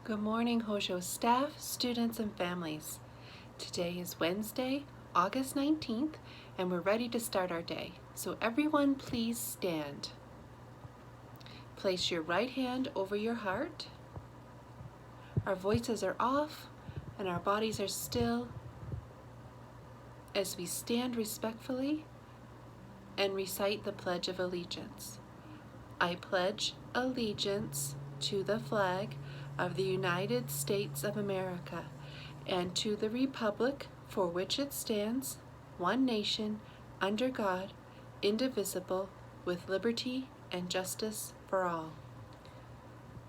Good morning, Hojo staff, students, and families. Today is Wednesday, August 19th, and we're ready to start our day. So everyone please stand. Place your right hand over your heart. Our voices are off and our bodies are still as we stand respectfully and recite the Pledge of Allegiance. I pledge allegiance to the flag of the United States of America and to the republic for which it stands, one nation, under God, indivisible, with liberty and justice for all.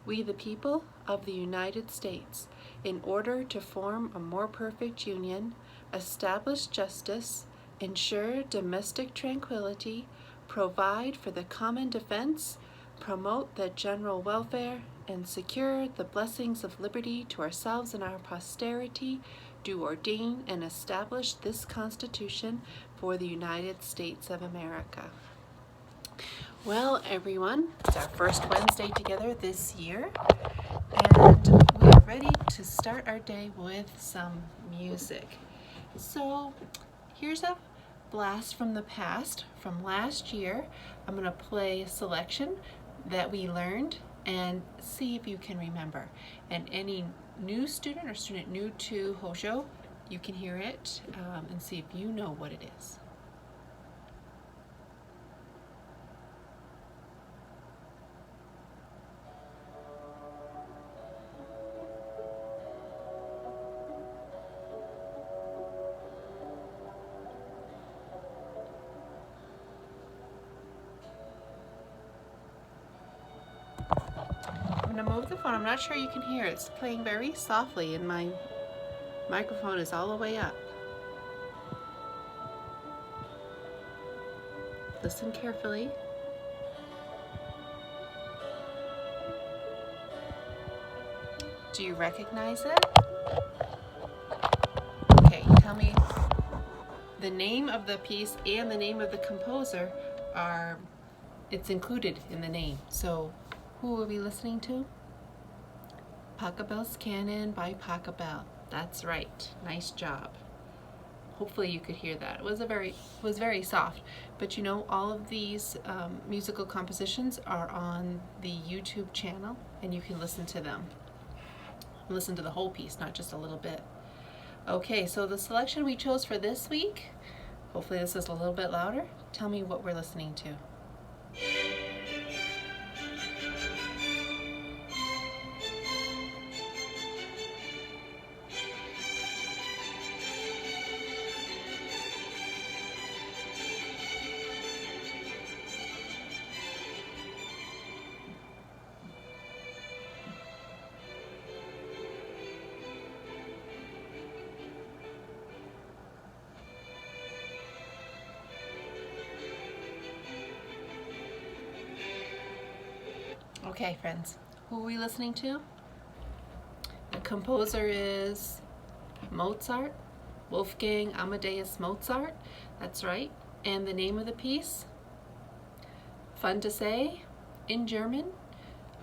We, the people of the United States, in order to form a more perfect union, establish justice, ensure domestic tranquility, provide for the common defense, promote the general welfare, and secure the blessings of liberty to ourselves and our posterity, do ordain and establish this Constitution for the United States of America. Well, everyone, it's our first Wednesday together this year, and we are ready to start our day with some music. So here's a blast from the past from last year. I'm going to play a selection that we learned and see if you can remember. And any new student or student new to Hojo, you can hear it and see if you know what it is. I'm going to move the phone. I'm not sure you can hear it. It's playing very softly and my microphone is all the way up. Listen carefully. Do you recognize it? Okay, tell me the name of the piece and the name of the composer it's included in the name. So who are we listening to? Pachelbel's Canon by Pachelbel. That's right. Nice job. Hopefully you could hear that. It was very soft. But you know, all of these musical compositions are on the YouTube channel, and you can listen to them. Listen to the whole piece, not just a little bit. Okay, so the selection we chose for this week, hopefully this is a little bit louder. Tell me what we're listening to. Okay, friends, who are we listening to? The composer is Mozart, Wolfgang Amadeus Mozart. That's right. And the name of the piece? Fun to say in German,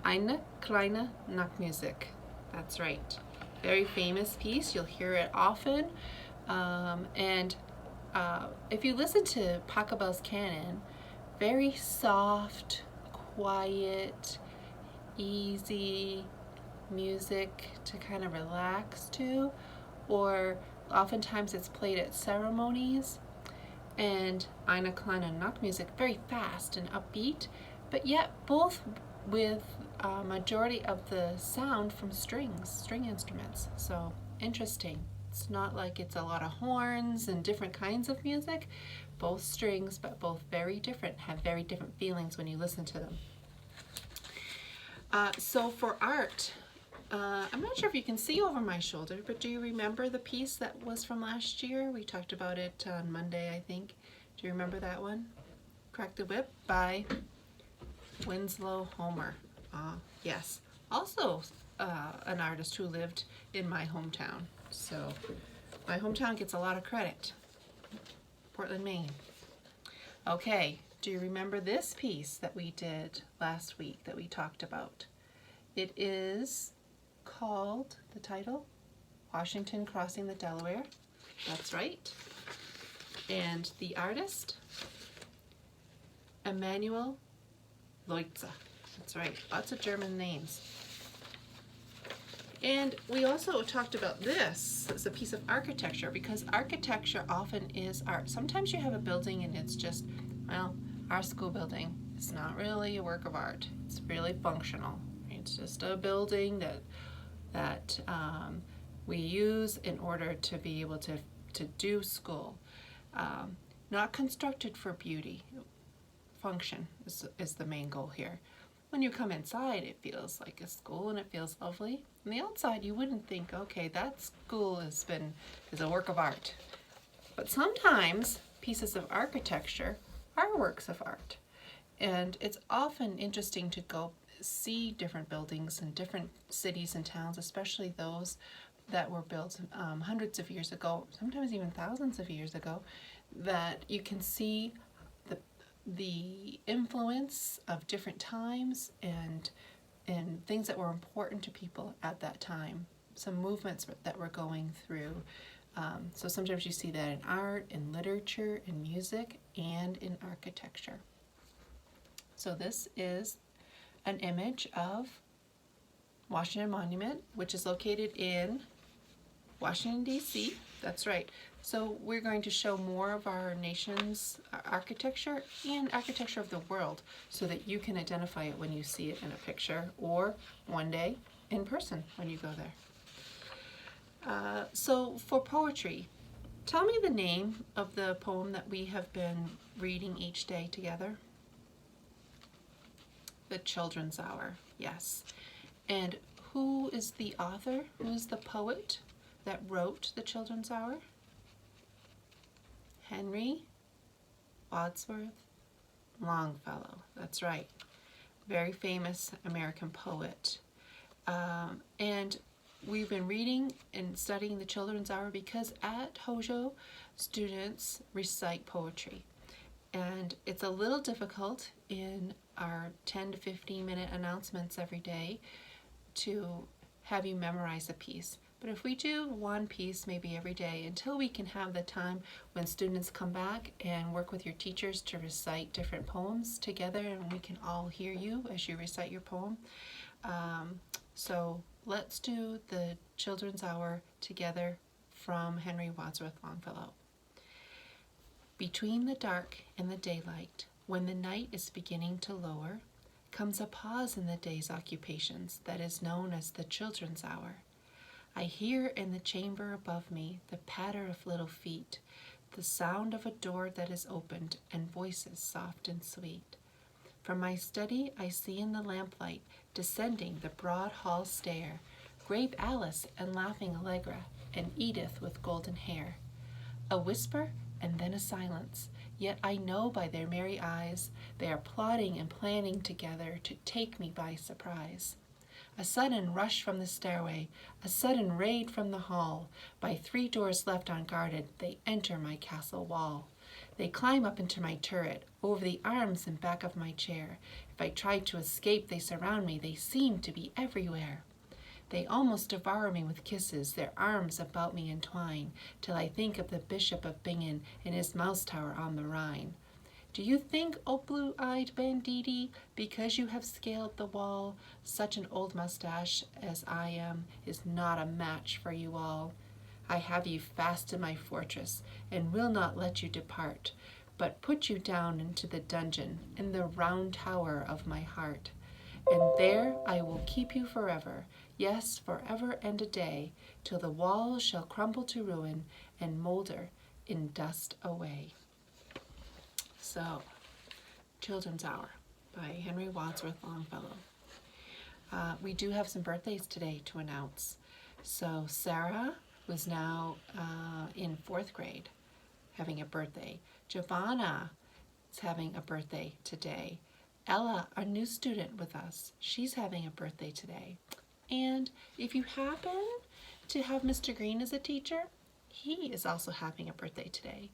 Eine kleine Nachtmusik. That's right. Very famous piece. You'll hear it often. If you listen to Pachelbel's Canon, very soft, quiet, easy music to kind of relax to, or oftentimes it's played at ceremonies. And Eine kleine Nachtmusik, very fast and upbeat, but yet both with a majority of the sound from string instruments. So interesting. It's not like it's a lot of horns and different kinds of music. Both strings, but both very different, have very different feelings when you listen to them. So for art, I'm not sure if you can see over my shoulder, but do you remember the piece that was from last year? We talked about it on Monday, I think. Do you remember that one? Crack the Whip by Winslow Homer. Yes. Also an artist who lived in my hometown. So my hometown gets a lot of credit. Portland, Maine. Okay, do you remember this piece that we did last week that we talked about? It is called, the title, Washington Crossing the Delaware. That's right. And the artist, Emanuel Leutze. That's right, lots of German names. And we also talked about this as a piece of architecture, because architecture often is art. Sometimes you have a building and it's just, well, our school building, it's not really a work of art. It's really functional. It's just a building that we use in order to be able to do school. Not constructed for beauty. Function is the main goal here. When you come inside, it feels like a school and it feels lovely. On the outside, you wouldn't think, okay, that school is a work of art. But sometimes pieces of architecture are works of art. And it's often interesting to go see different buildings in different cities and towns, especially those that were built hundreds of years ago, sometimes even thousands of years ago, that you can see the influence of different times and things that were important to people at that time, some movements that were going through. So sometimes you see that in art, in literature, in music, and in architecture. So this is an image of Washington Monument, which is located in Washington, D.C. That's right. So we're going to show more of our nation's architecture and architecture of the world so that you can identify it when you see it in a picture or one day in person when you go there. So for poetry, tell me the name of the poem that we have been reading each day together. The Children's Hour, yes. And who is the author? Who is the poet that wrote The Children's Hour? Henry Wadsworth Longfellow. That's right. Very famous American poet. And we've been reading and studying The Children's Hour because at Hojo, students recite poetry. And it's a little difficult in our 10 to 15 minute announcements every day to have you memorize a piece. But if we do one piece maybe every day until we can have the time when students come back and work with your teachers to recite different poems together, and we can all hear you as you recite your poem. So let's do the Children's Hour together from Henry Wadsworth Longfellow. Between the dark and the daylight, when the night is beginning to lower, comes a pause in the day's occupations that is known as the Children's Hour. I hear in the chamber above me the patter of little feet, the sound of a door that is opened, and voices soft and sweet. From my study I see in the lamplight, descending the broad hall stair, grave Alice and laughing Allegra, and Edith with golden hair. A whisper and then a silence, yet I know by their merry eyes they are plotting and planning together to take me by surprise. A sudden rush from the stairway, a sudden raid from the hall. By 3 doors left unguarded, they enter my castle wall. They climb up into my turret, over the arms and back of my chair. If I try to escape, they surround me, they seem to be everywhere. They almost devour me with kisses, their arms about me entwine, till I think of the Bishop of Bingen in his mouse tower on the Rhine. Do you think, O blue-eyed banditti, because you have scaled the wall, such an old mustache as I am is not a match for you all? I have you fast in my fortress, and will not let you depart, but put you down into the dungeon, in the round tower of my heart. And there I will keep you forever, yes, forever and a day, till the walls shall crumble to ruin, and moulder in dust away. So, Children's Hour by Henry Wadsworth Longfellow. We do have some birthdays today to announce. So Sarah was now in 4th grade, having a birthday. Giovanna is having a birthday today. Ella, our new student with us, she's having a birthday today. And if you happen to have Mr. Green as a teacher, he is also having a birthday today.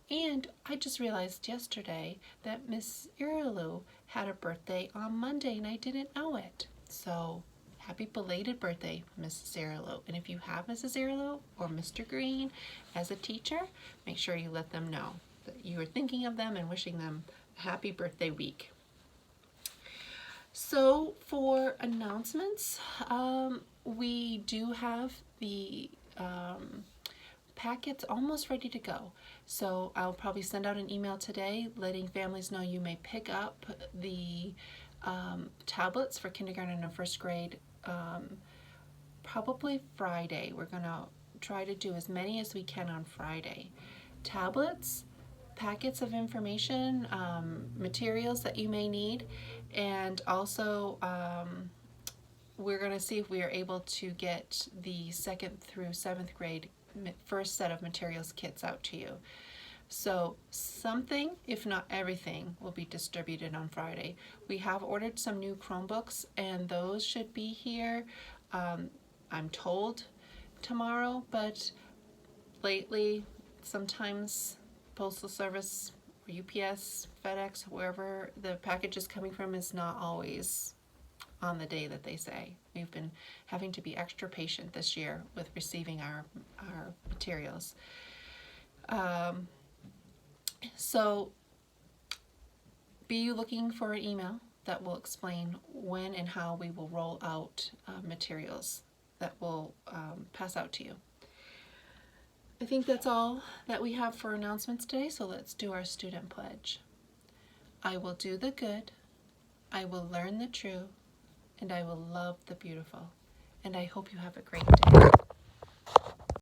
And I just realized yesterday that Miss Irilu had a birthday on Monday and I didn't know it. So happy belated birthday, Mrs. Airlow. And if you have Mrs. Airlow or Mr. Green as a teacher, make sure you let them know that you are thinking of them and wishing them a happy birthday week. So for announcements, we do have the packets almost ready to go. So I'll probably send out an email today letting families know you may pick up the tablets for kindergarten and first grade probably Friday. We're going to try to do as many as we can on Friday. Tablets, packets of information, materials that you may need, and also we're going to see if we are able to get the 2nd through 7th grade first set of materials kits out to you. So something, if not everything, will be distributed on Friday. We have ordered some new Chromebooks, and those should be here, I'm told, tomorrow, but lately sometimes Postal Service or UPS, FedEx, wherever the package is coming from is not always on the day that they say. We've been having to be extra patient this year with receiving our materials. So be looking for an email that will explain when and how we will roll out materials that will pass out to you. I think that's all that we have for announcements today, so let's do our student pledge. I will do the good, I will learn the true, and I will love the beautiful. And I hope you have a great day.